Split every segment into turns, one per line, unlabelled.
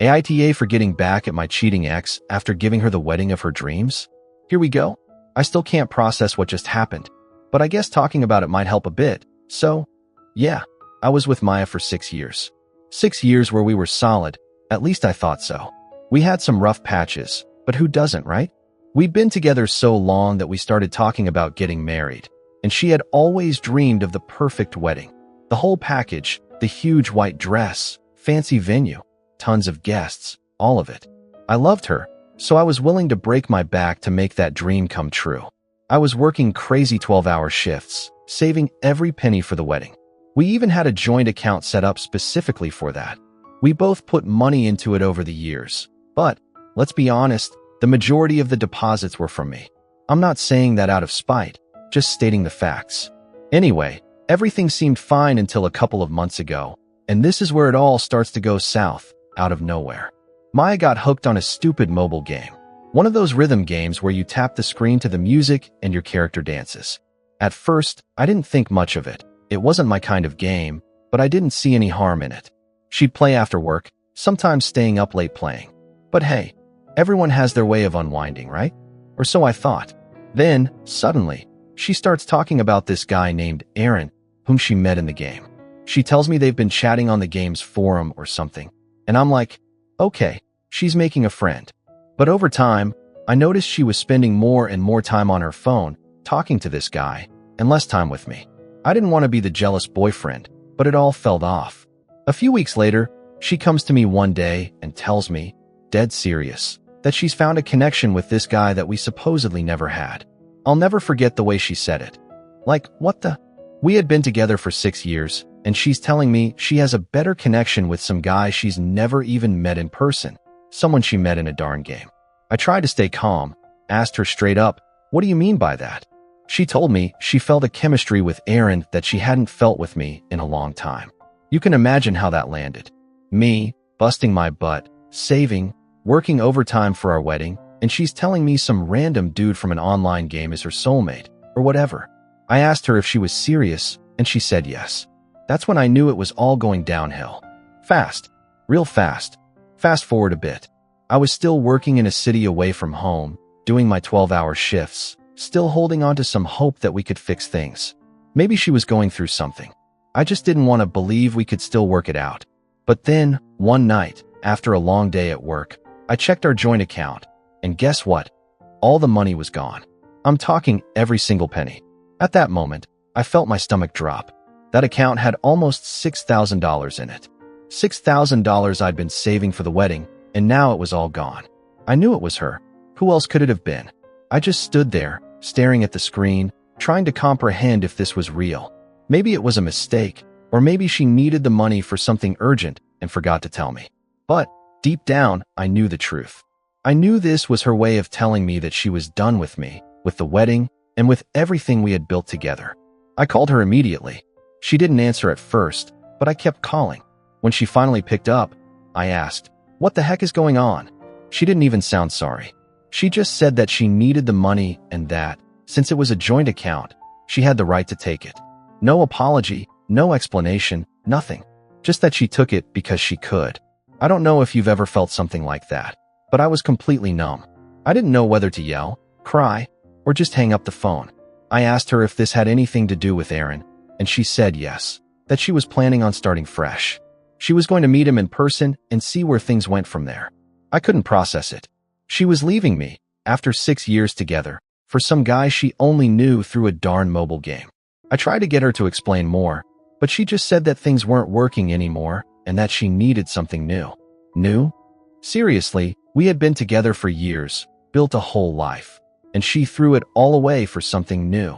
AITA for getting back at my cheating ex after giving her the wedding of her dreams? Here we go. I still can't process what just happened, but I guess talking about it might help a bit. So, yeah, I was with Maya for 6 years. 6 years where we were solid, at least I thought so. We had some rough patches, but who doesn't, right? We'd been together so long that we started talking about getting married, and she had always dreamed of the perfect wedding. The whole package, the huge white dress, fancy venue, tons of guests, all of it. I loved her, so I was willing to break my back to make that dream come true. I was working crazy 12-hour shifts, saving every penny for the wedding. We even had a joint account set up specifically for that. We both put money into it over the years, but let's be honest, the majority of the deposits were from me. I'm not saying that out of spite, just stating the facts. Anyway, everything seemed fine until a couple of months ago, and this is where it all starts to go south, out of nowhere. Maya got hooked on a stupid mobile game. One of those rhythm games where you tap the screen to the music and your character dances. At first, I didn't think much of it. It wasn't my kind of game, but I didn't see any harm in it. She'd play after work, sometimes staying up late playing. But hey, everyone has their way of unwinding, right? Or so I thought. Then, suddenly, she starts talking about this guy named Aaron, whom she met in the game. She tells me they've been chatting on the game's forum or something, and I'm like, okay, she's making a friend. But over time, I noticed she was spending more and more time on her phone, talking to this guy, and less time with me. I didn't want to be the jealous boyfriend, but it all fell off. A few weeks later, she comes to me one day and tells me, dead serious, that she's found a connection with this guy that we supposedly never had. I'll never forget the way she said it. Like, what the? We had been together for 6 years, and she's telling me she has a better connection with some guy she's never even met in person, someone she met in a darn game. I tried to stay calm, asked her straight up, what do you mean by that? She told me she felt a chemistry with Aaron that she hadn't felt with me in a long time. You can imagine how that landed. Me, busting my butt, saving, working overtime for our wedding, and she's telling me some random dude from an online game is her soulmate, or whatever. I asked her if she was serious, and she said yes. That's when I knew it was all going downhill. Fast. Real fast. Fast forward a bit. I was still working in a city away from home, doing my 12-hour shifts, still holding on to some hope that we could fix things. Maybe she was going through something. I just didn't want to believe we could still work it out. But then, one night, after a long day at work, I checked our joint account, and guess what? All the money was gone. I'm talking every single penny. At that moment, I felt my stomach drop. That account had almost $6,000 in it. $6,000 I'd been saving for the wedding, and now it was all gone. I knew it was her. Who else could it have been? I just stood there, staring at the screen, trying to comprehend if this was real. Maybe it was a mistake, or maybe she needed the money for something urgent and forgot to tell me. But, deep down, I knew the truth. I knew this was her way of telling me that she was done with me, with the wedding, and with everything we had built together. I called her immediately. She didn't answer at first, but I kept calling. When she finally picked up, I asked, "What the heck is going on?" She didn't even sound sorry. She just said that she needed the money and that, since it was a joint account, she had the right to take it. No apology, no explanation, nothing. Just that she took it because she could. I don't know if you've ever felt something like that, but I was completely numb. I didn't know whether to yell, cry, or just hang up the phone. I asked her if this had anything to do with Aaron, and she said yes, that she was planning on starting fresh. She was going to meet him in person and see where things went from there. I couldn't process it. She was leaving me, after 6 years together, for some guy she only knew through a darn mobile game. I tried to get her to explain more, but she just said that things weren't working anymore and that she needed something new. New? Seriously, we had been together for years, built a whole life, and she threw it all away for something new.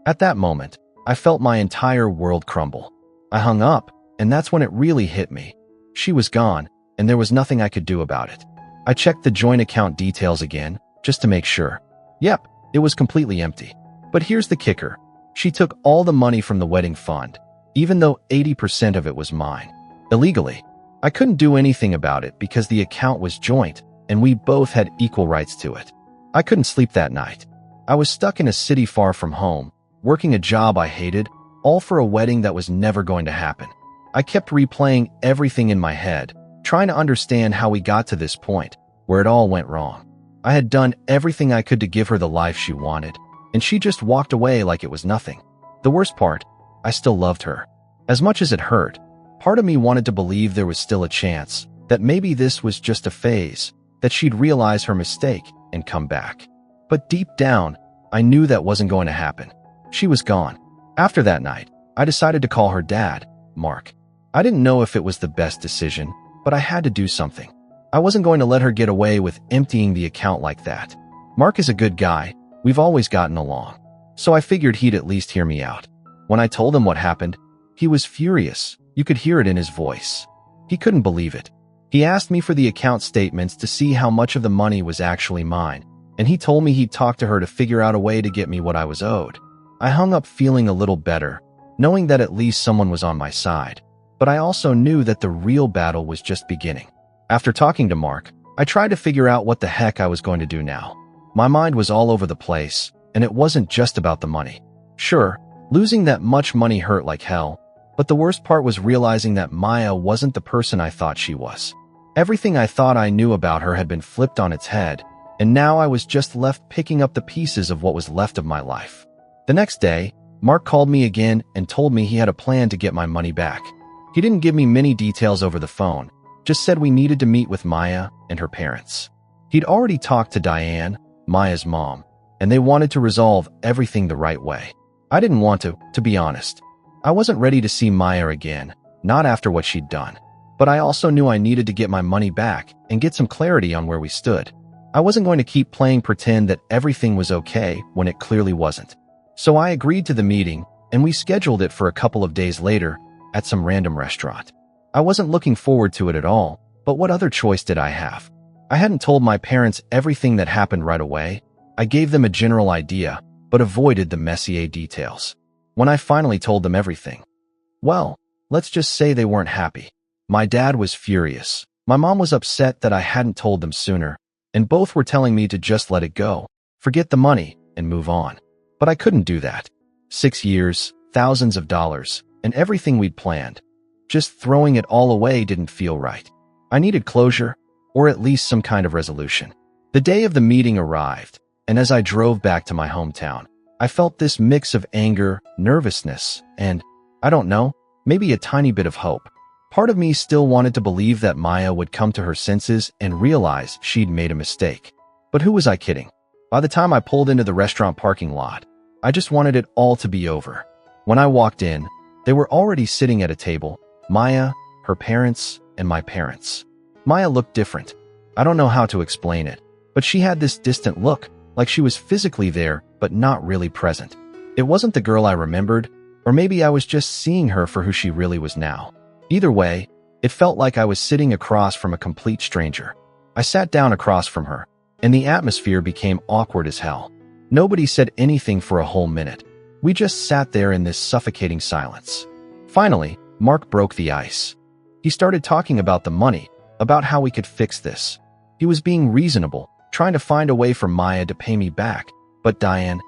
At that moment, I felt my entire world crumble. I hung up, and that's when it really hit me. She was gone, and there was nothing I could do about it. I checked the joint account details again, just to make sure. Yep, it was completely empty. But here's the kicker. She took all the money from the wedding fund, even though 80% of it was mine. Illegally. I couldn't do anything about it because the account was joint, and we both had equal rights to it. I couldn't sleep that night. I was stuck in a city far from home, working a job I hated, all for a wedding that was never going to happen. I kept replaying everything in my head, trying to understand how we got to this point, where it all went wrong. I had done everything I could to give her the life she wanted, and she just walked away like it was nothing. The worst part, I still loved her. As much as it hurt, part of me wanted to believe there was still a chance that maybe this was just a phase, that she'd realize her mistake and come back. But deep down, I knew that wasn't going to happen. She was gone. After that night, I decided to call her dad, Mark. I didn't know if it was the best decision, but I had to do something. I wasn't going to let her get away with emptying the account like that. Mark is a good guy. We've always gotten along. So I figured he'd at least hear me out. When I told him what happened, he was furious. You could hear it in his voice. He couldn't believe it. He asked me for the account statements to see how much of the money was actually mine, and he told me he'd talk to her to figure out a way to get me what I was owed. I hung up feeling a little better, knowing that at least someone was on my side. But I also knew that the real battle was just beginning. After talking to Mark, I tried to figure out what the heck I was going to do now. My mind was all over the place, and it wasn't just about the money. Sure, losing that much money hurt like hell, but the worst part was realizing that Maya wasn't the person I thought she was. Everything I thought I knew about her had been flipped on its head, and now I was just left picking up the pieces of what was left of my life. The next day, Mark called me again and told me he had a plan to get my money back. He didn't give me many details over the phone, just said we needed to meet with Maya and her parents. He'd already talked to Diane, Maya's mom, and they wanted to resolve everything the right way. I didn't want to be honest. I wasn't ready to see Maya again, not after what she'd done. But I also knew I needed to get my money back and get some clarity on where we stood. I wasn't going to keep playing pretend that everything was okay when it clearly wasn't. So I agreed to the meeting, and we scheduled it for a couple of days later at some random restaurant. I wasn't looking forward to it at all, but what other choice did I have? I hadn't told my parents everything that happened right away. I gave them a general idea, but avoided the messier details. When I finally told them everything, well, let's just say they weren't happy. My dad was furious. My mom was upset that I hadn't told them sooner, and both were telling me to just let it go, forget the money, and move on. But I couldn't do that. 6 years, thousands of dollars, and everything we'd planned. Just throwing it all away didn't feel right. I needed closure, or at least some kind of resolution. The day of the meeting arrived, and as I drove back to my hometown, I felt this mix of anger, nervousness, and, I don't know, maybe a tiny bit of hope. Part of me still wanted to believe that Maya would come to her senses and realize she'd made a mistake. But who was I kidding? By the time I pulled into the restaurant parking lot, I just wanted it all to be over. When I walked in, they were already sitting at a table, Maya, her parents, and my parents. Maya looked different. I don't know how to explain it, but she had this distant look, like she was physically there, but not really present. It wasn't the girl I remembered, or maybe I was just seeing her for who she really was now. Either way, it felt like I was sitting across from a complete stranger. I sat down across from her, and the atmosphere became awkward as hell. Nobody said anything for a whole minute. We just sat there in this suffocating silence. Finally, Mark broke the ice. He started talking about the money, about how we could fix this. He was being reasonable, trying to find a way for Maya to pay me back, but Diane,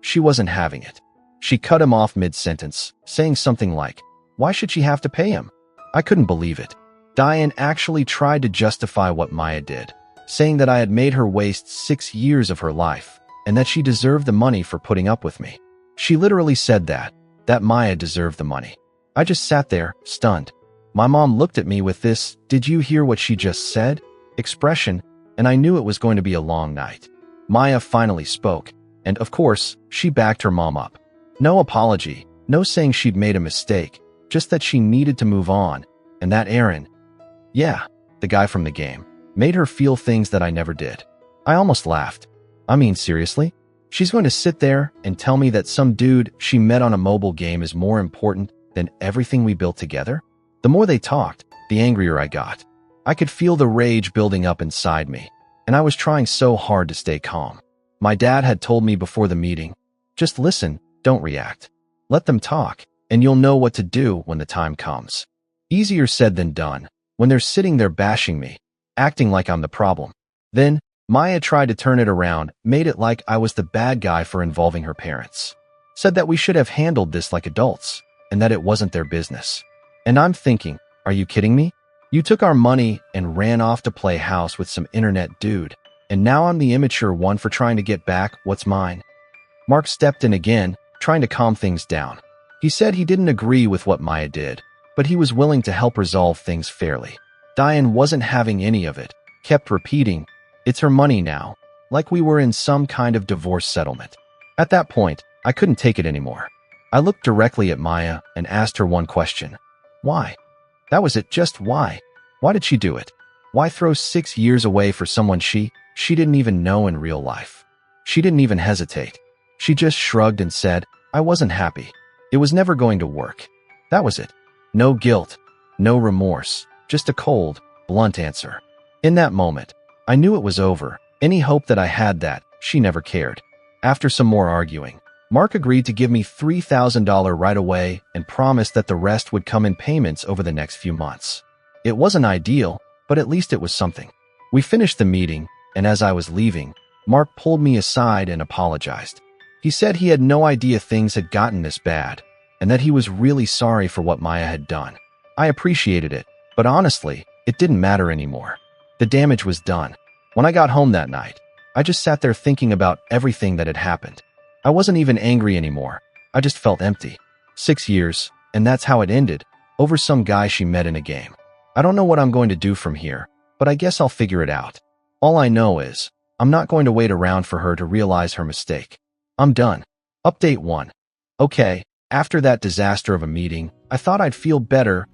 she wasn't having it. She cut him off mid-sentence, saying something like, "Why should she have to pay him?" I couldn't believe it. Diane actually tried to justify what Maya did, saying that I had made her waste 6 years of her life, and that she deserved the money for putting up with me. She literally said that Maya deserved the money. I just sat there, stunned. My mom looked at me with this, "Did you hear what she just said?" expression, and I knew it was going to be a long night. Maya finally spoke, and of course, she backed her mom up. No apology, no saying she'd made a mistake, just that she needed to move on, and that Aaron, the guy from the game, made her feel things that I never did. I almost laughed. I mean, seriously? She's going to sit there and tell me that some dude she met on a mobile game is more important than everything we built together? The more they talked, the angrier I got. I could feel the rage building up inside me, and I was trying so hard to stay calm. My dad had told me before the meeting, just listen, don't react. Let them talk, and you'll know what to do when the time comes. Easier said than done, when they're sitting there bashing me, acting like I'm the problem. Then, Maya tried to turn it around, made it like I was the bad guy for involving her parents. Said that we should have handled this like adults, and that it wasn't their business. And I'm thinking, are you kidding me? You took our money and ran off to play house with some internet dude, and now I'm the immature one for trying to get back what's mine." Mark stepped in again, trying to calm things down. He said he didn't agree with what Maya did, but he was willing to help resolve things fairly. Diane wasn't having any of it, kept repeating, "It's her money now," like we were in some kind of divorce settlement. At that point, I couldn't take it anymore. I looked directly at Maya and asked her one question. Why? That was it, just why? Why did she do it? Why throw 6 years away for someone she didn't even know in real life? She didn't even hesitate. She just shrugged and said, "I wasn't happy. It was never going to work." That was it. No guilt, no remorse, just a cold, blunt answer. In that moment, I knew it was over. Any hope that I had that she never cared. After some more arguing, Mark agreed to give me $3,000 right away and promised that the rest would come in payments over the next few months. It wasn't ideal, but at least it was something. We finished the meeting, and as I was leaving, Mark pulled me aside and apologized. He said he had no idea things had gotten this bad, and that he was really sorry for what Maya had done. I appreciated it, but honestly, it didn't matter anymore. The damage was done. When I got home that night, I just sat there thinking about everything that had happened. I wasn't even angry anymore. I just felt empty. 6 years, and that's how it ended, over some guy she met in a game. I don't know what I'm going to do from here, but I guess I'll figure it out. All I know is, I'm not going to wait around for her to realize her mistake. I'm done. Update 1. Okay, after that disaster of a meeting, I thought I'd feel better.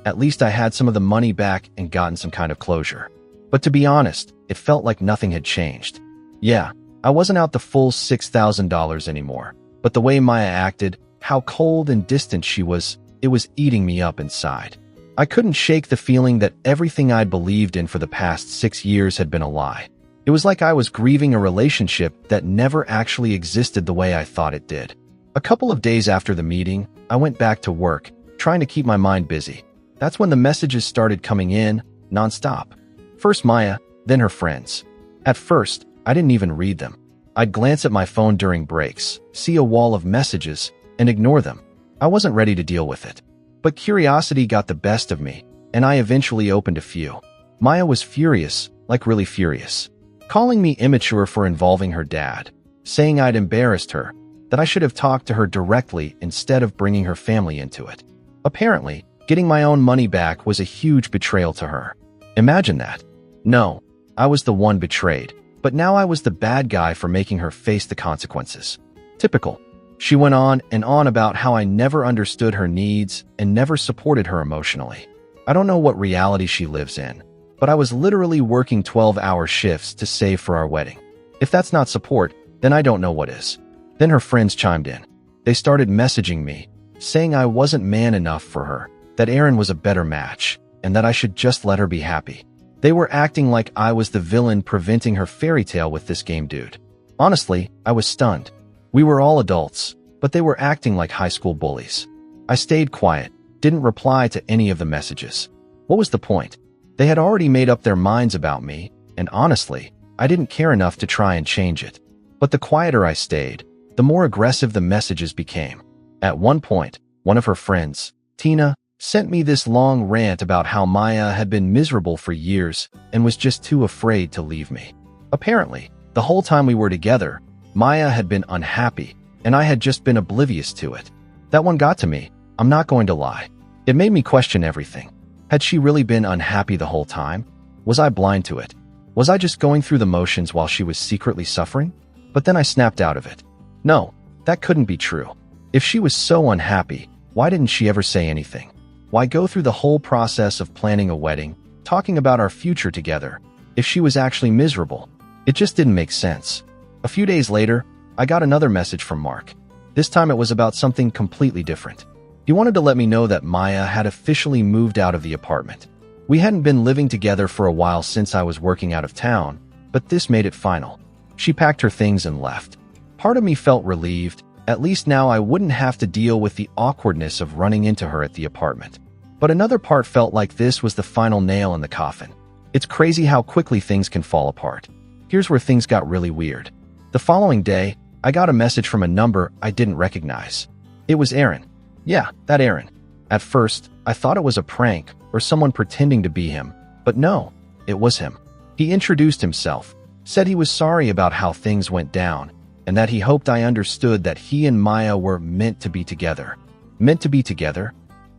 At least I had some of the money back and gotten some kind of closure. But to be honest, it felt like nothing had changed. Yeah, I wasn't out the full $6,000 anymore, but the way Maya acted, how cold and distant she was, it was eating me up inside. I couldn't shake the feeling that everything I'd believed in for the past 6 years had been a lie. It was like I was grieving a relationship that never actually existed the way I thought it did. A couple of days after the meeting, I went back to work, trying to keep my mind busy. That's when the messages started coming in, nonstop. First Maya, then her friends. At first, I didn't even read them. I'd glance at my phone during breaks, see a wall of messages, and ignore them. I wasn't ready to deal with it. But curiosity got the best of me, and I eventually opened a few. Maya was furious, like really furious. Calling me immature for involving her dad, saying I'd embarrassed her, that I should have talked to her directly instead of bringing her family into it. Apparently, getting my own money back was a huge betrayal to her. Imagine that. No, I was the one betrayed, but now I was the bad guy for making her face the consequences. Typical. She went on and on about how I never understood her needs and never supported her emotionally. I don't know what reality she lives in, but I was literally working 12-hour shifts to save for our wedding. If that's not support, then I don't know what is. Then her friends chimed in. They started messaging me, saying I wasn't man enough for her, that Aaron was a better match, and that I should just let her be happy. They were acting like I was the villain preventing her fairy tale with this game dude. Honestly, I was stunned. We were all adults, but they were acting like high school bullies. I stayed quiet, didn't reply to any of the messages. What was the point? They had already made up their minds about me, and honestly, I didn't care enough to try and change it. But the quieter I stayed, the more aggressive the messages became. At one point, one of her friends, Tina, sent me this long rant about how Maya had been miserable for years and was just too afraid to leave me. Apparently, the whole time we were together, Maya had been unhappy, and I had just been oblivious to it. That one got to me, I'm not going to lie. It made me question everything. Had she really been unhappy the whole time? Was I blind to it? Was I just going through the motions while she was secretly suffering? But then I snapped out of it. No, that couldn't be true. If she was so unhappy, why didn't she ever say anything? Why go through the whole process of planning a wedding, talking about our future together, if she was actually miserable? It just didn't make sense. A few days later, I got another message from Mark. This time it was about something completely different. He wanted to let me know that Maya had officially moved out of the apartment. We hadn't been living together for a while since I was working out of town, but this made it final. She packed her things and left. Part of me felt relieved. At least now I wouldn't have to deal with the awkwardness of running into her at the apartment. But another part felt like this was the final nail in the coffin. It's crazy how quickly things can fall apart. Here's where things got really weird. The following day, I got a message from a number I didn't recognize. It was Aaron. Yeah, that Aaron. At first, I thought it was a prank or someone pretending to be him, but no, it was him. He introduced himself, said he was sorry about how things went down, and that he hoped I understood that he and Maya were meant to be together. Meant to be together?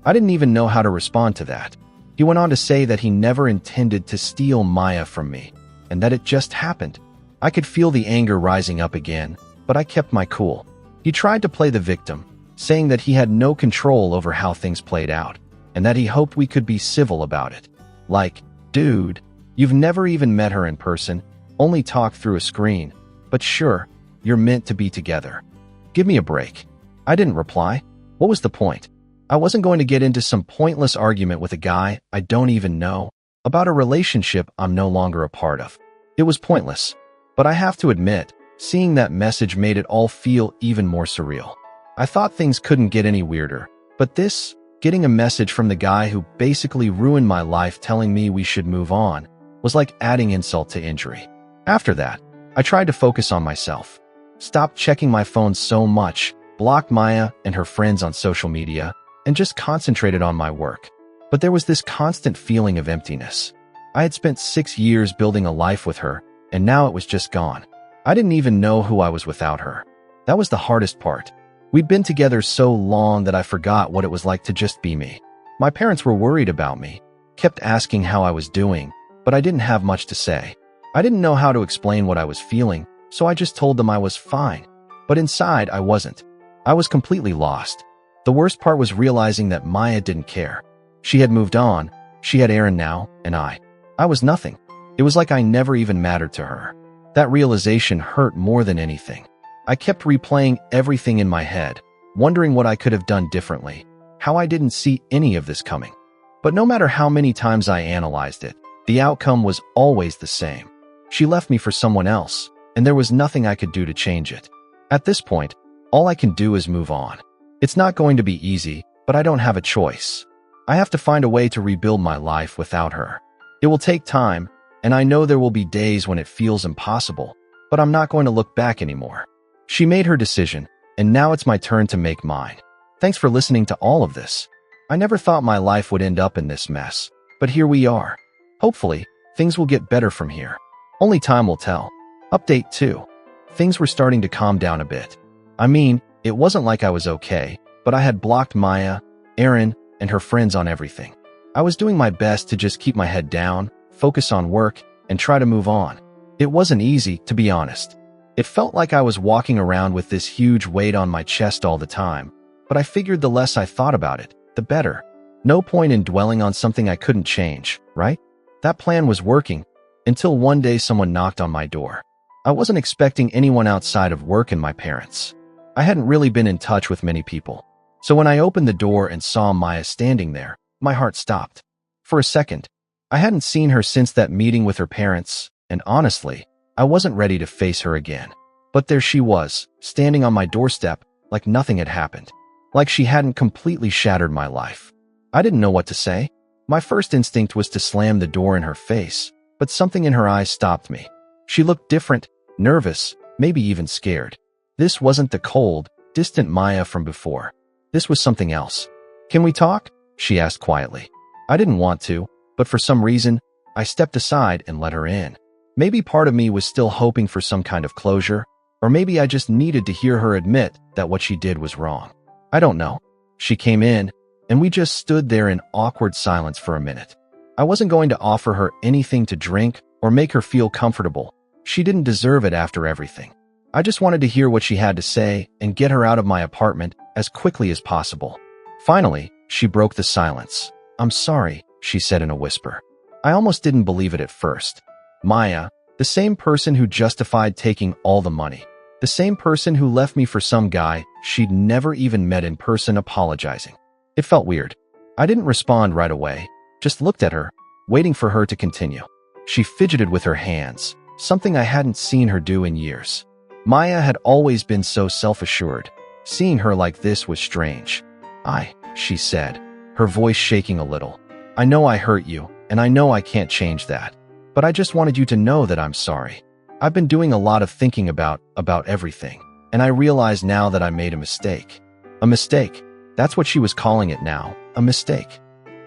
I didn't even know how to respond to that. He went on to say that he never intended to steal Maya from me, and that it just happened. I could feel the anger rising up again, but I kept my cool. He tried to play the victim, saying that he had no control over how things played out, and that he hoped we could be civil about it. Like, dude, you've never even met her in person, only talked through a screen, but sure, you're meant to be together. Give me a break. I didn't reply. What was the point? I wasn't going to get into some pointless argument with a guy I don't even know about a relationship I'm no longer a part of. It was pointless, but I have to admit, seeing that message made it all feel even more surreal. I thought things couldn't get any weirder, but this, getting a message from the guy who basically ruined my life telling me we should move on, was like adding insult to injury. After that, I tried to focus on myself. Stopped checking my phone so much, blocked Maya and her friends on social media, and just concentrated on my work. But there was this constant feeling of emptiness. I had spent 6 years building a life with her, and now it was just gone. I didn't even know who I was without her. That was the hardest part. We'd been together so long that I forgot what it was like to just be me. My parents were worried about me, kept asking how I was doing, but I didn't have much to say. I didn't know how to explain what I was feeling, so I just told them I was fine. But inside, I wasn't. I was completely lost. The worst part was realizing that Maya didn't care. She had moved on, she had Aaron now, and I was nothing. It was like I never even mattered to her. That realization hurt more than anything. I kept replaying everything in my head, wondering what I could have done differently, how I didn't see any of this coming. But no matter how many times I analyzed it, the outcome was always the same. She left me for someone else, and there was nothing I could do to change it. At this point, all I can do is move on. It's not going to be easy, but I don't have a choice. I have to find a way to rebuild my life without her. It will take time, and I know there will be days when it feels impossible, but I'm not going to look back anymore. She made her decision, and now it's my turn to make mine. Thanks for listening to all of this. I never thought my life would end up in this mess, but here we are. Hopefully, things will get better from here. Only time will tell. Update 2. Things were starting to calm down a bit. I mean, it wasn't like I was okay, but I had blocked Maya, Aaron, and her friends on everything. I was doing my best to just keep my head down, focus on work, and try to move on. It wasn't easy, to be honest. It felt like I was walking around with this huge weight on my chest all the time, but I figured the less I thought about it, the better. No point in dwelling on something I couldn't change, right? That plan was working, until one day someone knocked on my door. I wasn't expecting anyone outside of work and my parents. I hadn't really been in touch with many people. So when I opened the door and saw Maya standing there, my heart stopped. For a second, I hadn't seen her since that meeting with her parents, and honestly, I wasn't ready to face her again. But there she was, standing on my doorstep, like nothing had happened. Like she hadn't completely shattered my life. I didn't know what to say. My first instinct was to slam the door in her face, but something in her eyes stopped me. She looked different, nervous, maybe even scared. This wasn't the cold, distant Maya from before. This was something else. "Can we talk?" she asked quietly. I didn't want to, but for some reason, I stepped aside and let her in. Maybe part of me was still hoping for some kind of closure, or maybe I just needed to hear her admit that what she did was wrong. I don't know. She came in, and we just stood there in awkward silence for a minute. I wasn't going to offer her anything to drink or make her feel comfortable. She didn't deserve it after everything. I just wanted to hear what she had to say and get her out of my apartment as quickly as possible. Finally, she broke the silence. "I'm sorry," she said in a whisper. I almost didn't believe it at first. Maya, the same person who justified taking all the money, the same person who left me for some guy she'd never even met in person, apologizing. It felt weird. I didn't respond right away, just looked at her, waiting for her to continue. She fidgeted with her hands, something I hadn't seen her do in years. Maya had always been so self-assured. Seeing her like this was strange. She said, her voice shaking a little. "I know I hurt you, and I know I can't change that. But I just wanted you to know that I'm sorry. I've been doing a lot of thinking about everything, and I realize now that I made a mistake." A mistake. That's what she was calling it now, a mistake.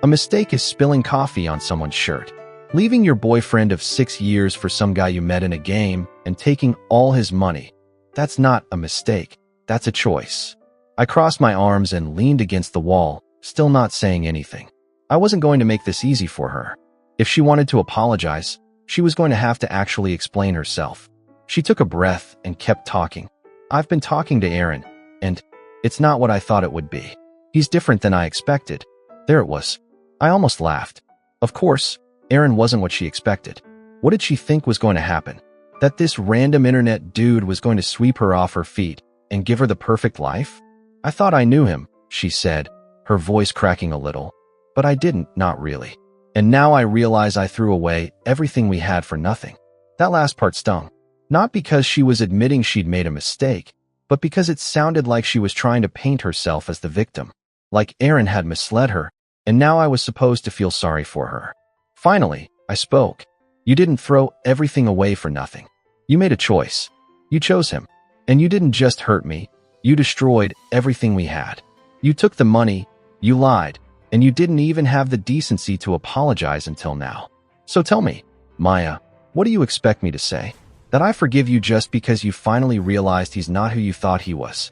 A mistake is spilling coffee on someone's shirt, leaving your boyfriend of 6 years for some guy you met in a game, and taking all his money. That's not a mistake. That's a choice. I crossed my arms and leaned against the wall, still not saying anything. I wasn't going to make this easy for her. If she wanted to apologize, she was going to have to actually explain herself. She took a breath and kept talking. I've been talking to Aaron, and it's not what I thought it would be. He's different than I expected. There it was. I almost laughed. Of course, Aaron wasn't what she expected. What did she think was going to happen? That this random internet dude was going to sweep her off her feet and give her the perfect life? I thought I knew him, she said, her voice cracking a little. But I didn't, not really. And now I realize I threw away everything we had for nothing. That last part stung. Not because she was admitting she'd made a mistake, but because it sounded like she was trying to paint herself as the victim. Like Aaron had misled her, and now I was supposed to feel sorry for her. Finally, I spoke. You didn't throw everything away for nothing. You made a choice. You chose him. And you didn't just hurt me. You destroyed everything we had. You took the money, you lied, and you didn't even have the decency to apologize until now. So tell me, Maya, what do you expect me to say? That I forgive you just because you finally realized he's not who you thought he was?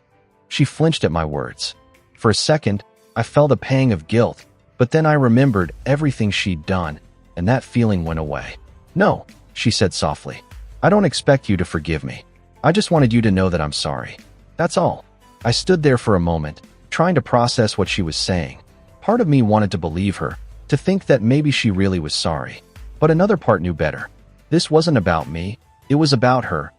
She flinched at my words. For a second, I felt a pang of guilt, but then I remembered everything she'd done, and that feeling went away. No, she said softly. I don't expect you to forgive me. I just wanted you to know that I'm sorry. That's all. I stood there for a moment, trying to process what she was saying. Part of me wanted to believe her, to think that maybe she really was sorry. But another part knew better. This wasn't about me. It was about her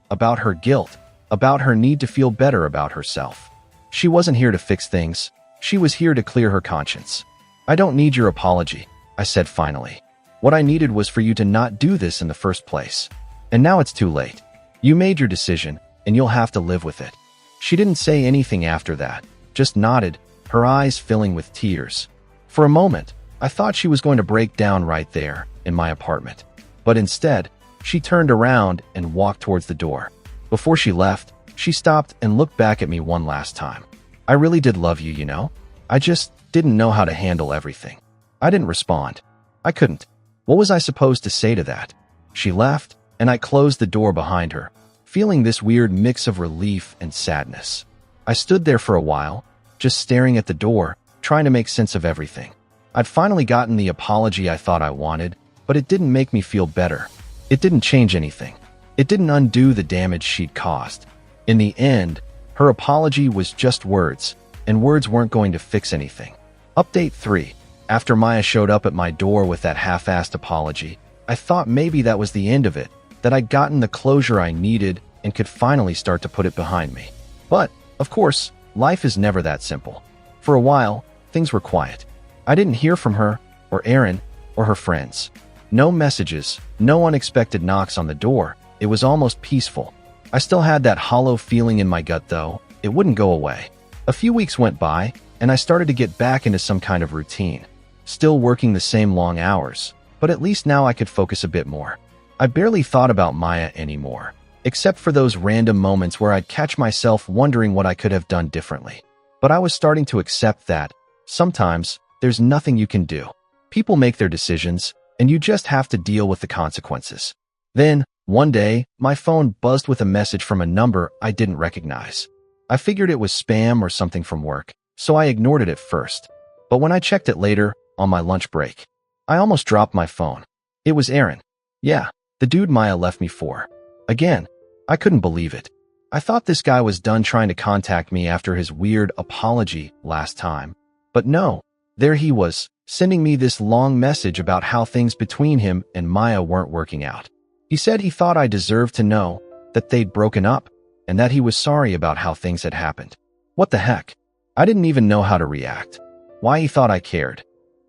guilt, about her need to feel better about herself. She wasn't here to fix things. She was here to clear her conscience. I don't need your apology, I said finally. What I needed was for you to not do this in the first place. And now it's too late. You made your decision, and you'll have to live with it. She didn't say anything after that, just nodded, her eyes filling with tears. For a moment, I thought she was going to break down right there, in my apartment. But instead, she turned around and walked towards the door. Before she left, she stopped and looked back at me one last time. I really did love you, you know? I just didn't know how to handle everything. I didn't respond. I couldn't. What was I supposed to say to that? She left, and I closed the door behind her, feeling this weird mix of relief and sadness. I stood there for a while, just staring at the door, trying to make sense of everything. I'd finally gotten the apology I thought I wanted, but it didn't make me feel better. It didn't change anything. It didn't undo the damage she'd caused. In the end, her apology was just words, and words weren't going to fix anything. Update 3. After Maya showed up at my door with that half-assed apology, I thought maybe that was the end of it, that I'd gotten the closure I needed and could finally start to put it behind me. But, of course, life is never that simple. For a while, things were quiet. I didn't hear from her, or Aaron, or her friends. No messages, no unexpected knocks on the door. It was almost peaceful. I still had that hollow feeling in my gut, though. It wouldn't go away. A few weeks went by, and I started to get back into some kind of routine. Still working the same long hours, but at least now I could focus a bit more. I barely thought about Maya anymore, except for those random moments where I'd catch myself wondering what I could have done differently. But I was starting to accept that, sometimes, there's nothing you can do. People make their decisions, and you just have to deal with the consequences. Then, one day, my phone buzzed with a message from a number I didn't recognize. I figured it was spam or something from work, so I ignored it at first. But when I checked it later, on my lunch break, I almost dropped my phone. It was Aaron. Yeah, the dude Maya left me for. Again, I couldn't believe it. I thought this guy was done trying to contact me after his weird apology last time. But no, there he was, sending me this long message about how things between him and Maya weren't working out. He said he thought I deserved to know that they'd broken up, and that he was sorry about how things had happened. What the heck? I didn't even know how to react. Why he thought I cared.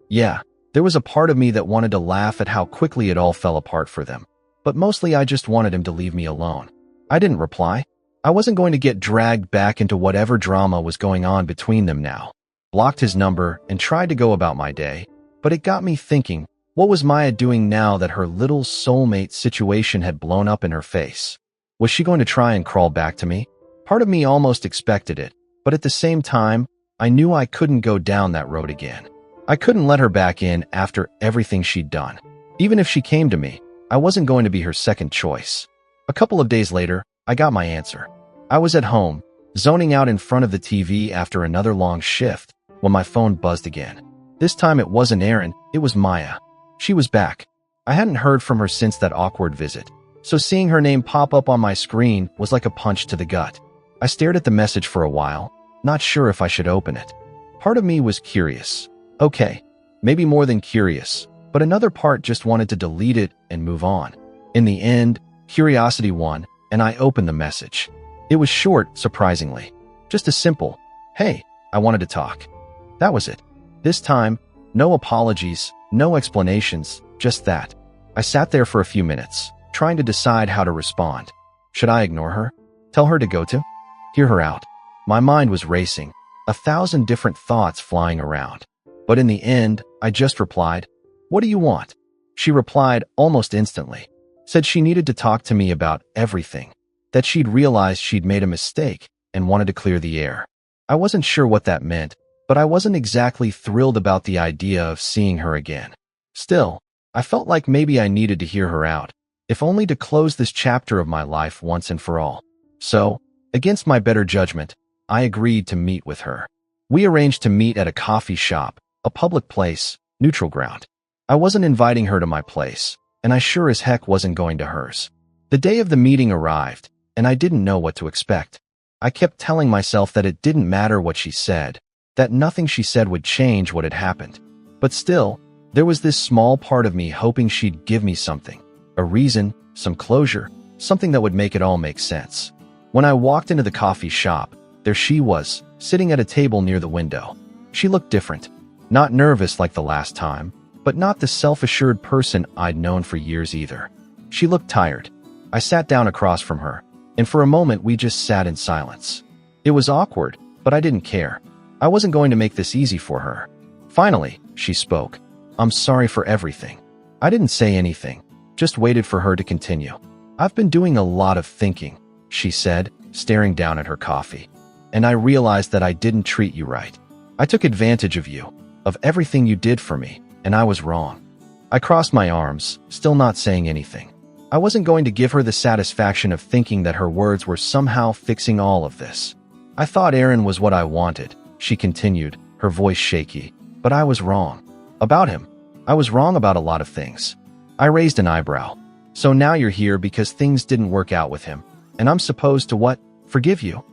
Yeah, there was a part of me that wanted to laugh at how quickly it all fell apart for them. But mostly I just wanted him to leave me alone. I didn't reply. I wasn't going to get dragged back into whatever drama was going on between them now. Blocked his number and tried to go about my day, but it got me thinking, what was Maya doing now that her little soulmate situation had blown up in her face? Was she going to try and crawl back to me? Part of me almost expected it, but at the same time, I knew I couldn't go down that road again. I couldn't let her back in after everything she'd done. Even if she came to me, I wasn't going to be her second choice. A couple of days later, I got my answer. I was at home, zoning out in front of the TV after another long shift, when my phone buzzed again. This time it wasn't Erin, it was Maya. She was back. I hadn't heard from her since that awkward visit, so seeing her name pop up on my screen was like a punch to the gut. I stared at the message for a while, not sure if I should open it. Part of me was curious. Okay, maybe more than curious, but another part just wanted to delete it and move on. In the end, curiosity won, and I opened the message. It was short, surprisingly. Just a simple, "Hey, I wanted to talk." That was it. This time, no apologies, no explanations, just that. I sat there for a few minutes, trying to decide how to respond. Should I ignore her? Tell her to go to? Hear her out? My mind was racing, 1,000 different thoughts flying around. But in the end, I just replied, "What do you want?" She replied almost instantly. Said she needed to talk to me about everything, that she'd realized she'd made a mistake and wanted to clear the air. I wasn't sure what that meant, but I wasn't exactly thrilled about the idea of seeing her again. Still, I felt like maybe I needed to hear her out, if only to close this chapter of my life once and for all. So, against my better judgment, I agreed to meet with her. We arranged to meet at a coffee shop, a public place, neutral ground. I wasn't inviting her to my place, and I sure as heck wasn't going to hers. The day of the meeting arrived, and I didn't know what to expect. I kept telling myself that it didn't matter what she said, that nothing she said would change what had happened. But still, there was this small part of me hoping she'd give me something, a reason, some closure, something that would make it all make sense. When I walked into the coffee shop, there she was, sitting at a table near the window. She looked different, not nervous like the last time, but not the self-assured person I'd known for years either. She looked tired. I sat down across from her, and for a moment we just sat in silence. It was awkward, but I didn't care. I wasn't going to make this easy for her. Finally, she spoke. "I'm sorry for everything." I didn't say anything, just waited for her to continue. "I've been doing a lot of thinking," she said, staring down at her coffee. "And I realized that I didn't treat you right. I took advantage of you, of everything you did for me, and I was wrong." I crossed my arms, still not saying anything. I wasn't going to give her the satisfaction of thinking that her words were somehow fixing all of this. "I thought Aaron was what I wanted," she continued, her voice shaky, "but I was wrong. About him. I was wrong about a lot of things." I raised an eyebrow. "So now you're here because things didn't work out with him, and I'm supposed to what? Forgive you?"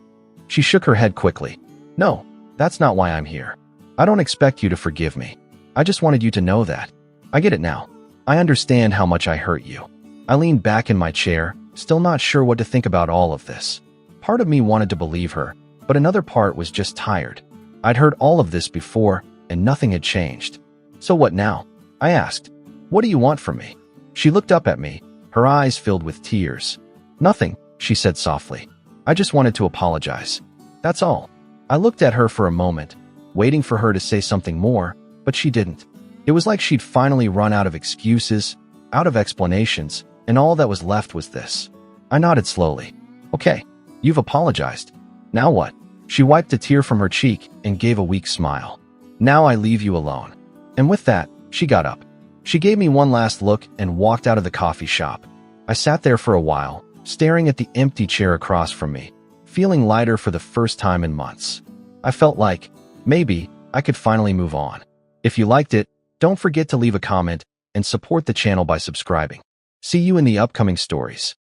She shook her head quickly. "No, that's not why I'm here. I don't expect you to forgive me. I just wanted you to know that. I get it now. I understand how much I hurt you." I leaned back in my chair, still not sure what to think about all of this. Part of me wanted to believe her, but another part was just tired. I'd heard all of this before, and nothing had changed. "So what now?" I asked. "What do you want from me?" She looked up at me, her eyes filled with tears. "Nothing," she said softly. "I just wanted to apologize. That's all." I looked at her for a moment, waiting for her to say something more, but she didn't. It was like she'd finally run out of excuses, out of explanations, and all that was left was this. I nodded slowly. "Okay, you've apologized. Now what?" She wiped a tear from her cheek and gave a weak smile. "Now I leave you alone." And with that, she got up. She gave me one last look and walked out of the coffee shop. I sat there for a while, staring at the empty chair across from me, feeling lighter for the first time in months. I felt like, maybe, I could finally move on. If you liked it, don't forget to leave a comment and support the channel by subscribing. See you in the upcoming stories.